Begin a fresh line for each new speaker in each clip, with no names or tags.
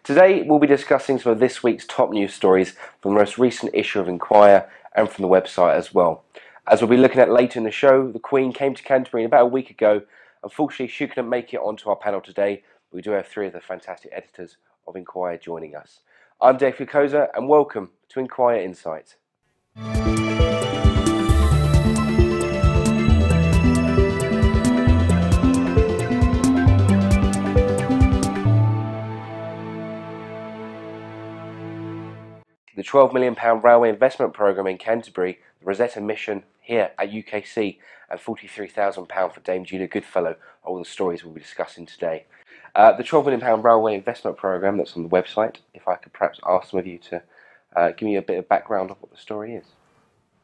Today we'll be discussing some of this week's top news stories from the most recent issue of InQuire and from the website as well. As we'll be looking at later in the show, the Queen came to Canterbury about a week ago. Unfortunately, she couldn't make it onto our panel today. We do have three of the fantastic editors of InQuire joining us. I'm Golding-Cocozza and welcome to InQuire Insight. The £12 million railway investment programme in Canterbury, the Rosetta mission here at UKC, and £43,000 for Dame Julia Goodfellow are all the stories we'll be discussing today. The £12 million railway investment programme that's on the website, if I could perhaps ask some of you to give me a bit of background of what the story is.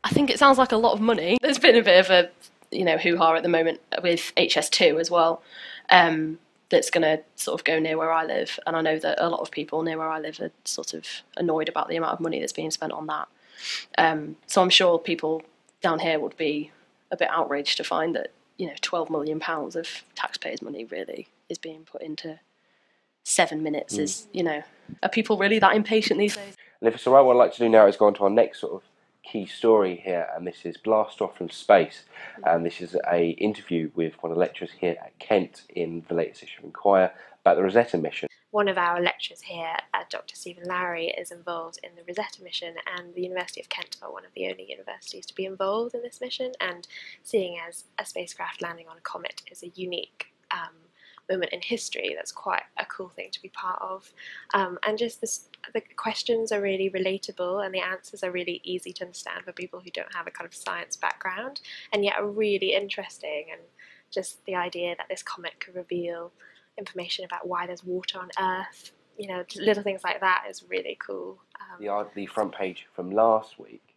I think it sounds like a lot of money. There's been a bit of a hoo-ha at the moment with HS2 as well. That's going to sort of go near where I live, and I know that a lot of people near where I live are sort of annoyed about the amount of money that's being spent on that. So I'm sure people down here would be a bit outraged to find that £12 million of taxpayers' money really is being put into 7 minutes. Are people really that impatient these days?
And if it's all right, what I'd like to do now is go on to our next sort of key story here, and this is Blast Off from Space, and this is a interview with one of the lecturers here at Kent in the latest issue of InQuire about the Rosetta mission.
One of our lecturers here, Dr. Stephen Lowry, is involved in the Rosetta mission, and the University of Kent are one of the only universities to be involved in this mission, and seeing as a spacecraft landing on a comet is a unique moment in history, that's quite a cool thing to be part of. And just the questions are really relatable and the answers are really easy to understand for people who don't have a kind of science background, and yet are really interesting. And just the idea that this comet could reveal information about why there's water on Earth, little things like that is really cool.
The front page from last week,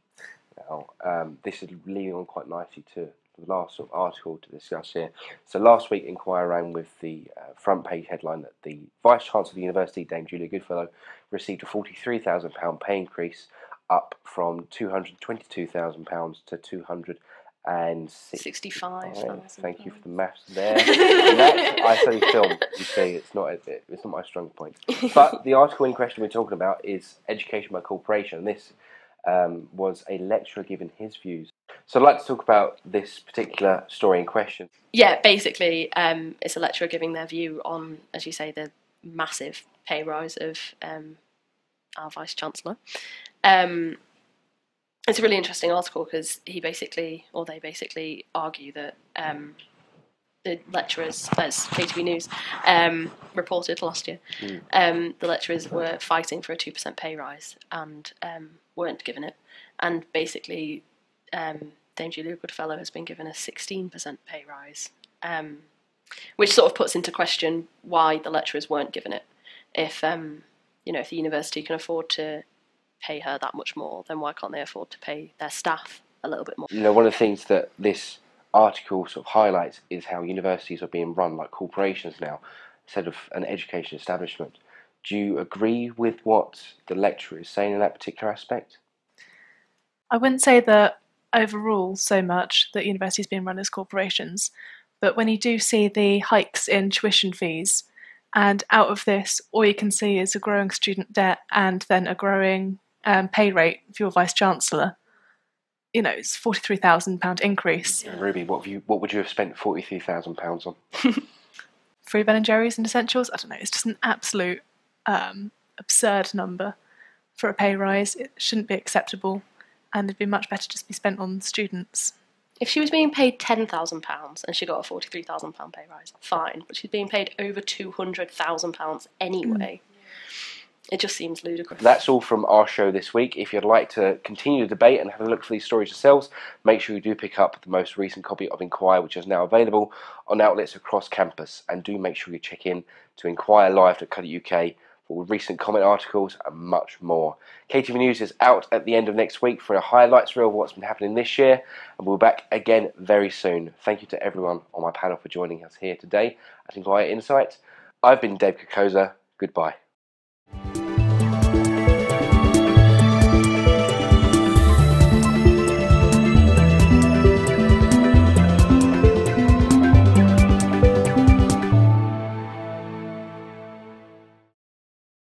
this is leading on quite nicely to the last sort of article to discuss here. So last week InQuire ran with the front page headline that the Vice-Chancellor of the University, Dame Julia Goodfellow, received a £43,000 pay increase, up from £222,000 to £265. Thank you for the maths there. I study film, you see, it's not my strong point. But the article in question we're talking about is Education by Corporation. This was a lecturer giving his views. So I'd like to talk about this particular story in question.
Yeah, basically it's a lecturer giving their view on, as you say, the massive pay rise of our Vice-Chancellor. It's a really interesting article because they basically argue that the lecturers, as KTV News reported last year, the lecturers were fighting for a 2% pay rise and weren't given it. And basically Dame Julia Goodfellow has been given a 16% pay rise, which sort of puts into question why the lecturers weren't given it. If if the university can afford to pay her that much more, then why can't they afford to pay their staff a little bit more?
One of the things that this article sort of highlights is how universities are being run like corporations now, instead of an education establishment. Do you agree with what the lecturer is saying in that particular aspect?
I wouldn't say that overall so much that universities being run as corporations, but when you do see the hikes in tuition fees, and out of this all you can see is a growing student debt and then a growing pay rate for your Vice-Chancellor, it's £43,000 increase.
Yeah. Ruby, what would you have spent £43,000 on?
Free Ben and Jerry's and essentials? I don't know, it's just an absolute absurd number for a pay rise. It shouldn't be acceptable, and it'd be much better just be spent on students.
If she was being paid £10,000 and she got a £43,000 pay rise, fine, but she's being paid over £200,000 anyway. It just seems ludicrous.
That's all from our show this week. If you'd like to continue the debate and have a look for these stories yourselves, make sure you do pick up the most recent copy of InQuire, which is now available on outlets across campus. And do make sure you check in to inquirelive.co.uk for recent comment articles and much more. KTV News is out at the end of next week for a highlights reel of what's been happening this year, and we'll be back again very soon. Thank you to everyone on my panel for joining us here today at InQuire Insight. I've been Golding-Cocozza. Goodbye.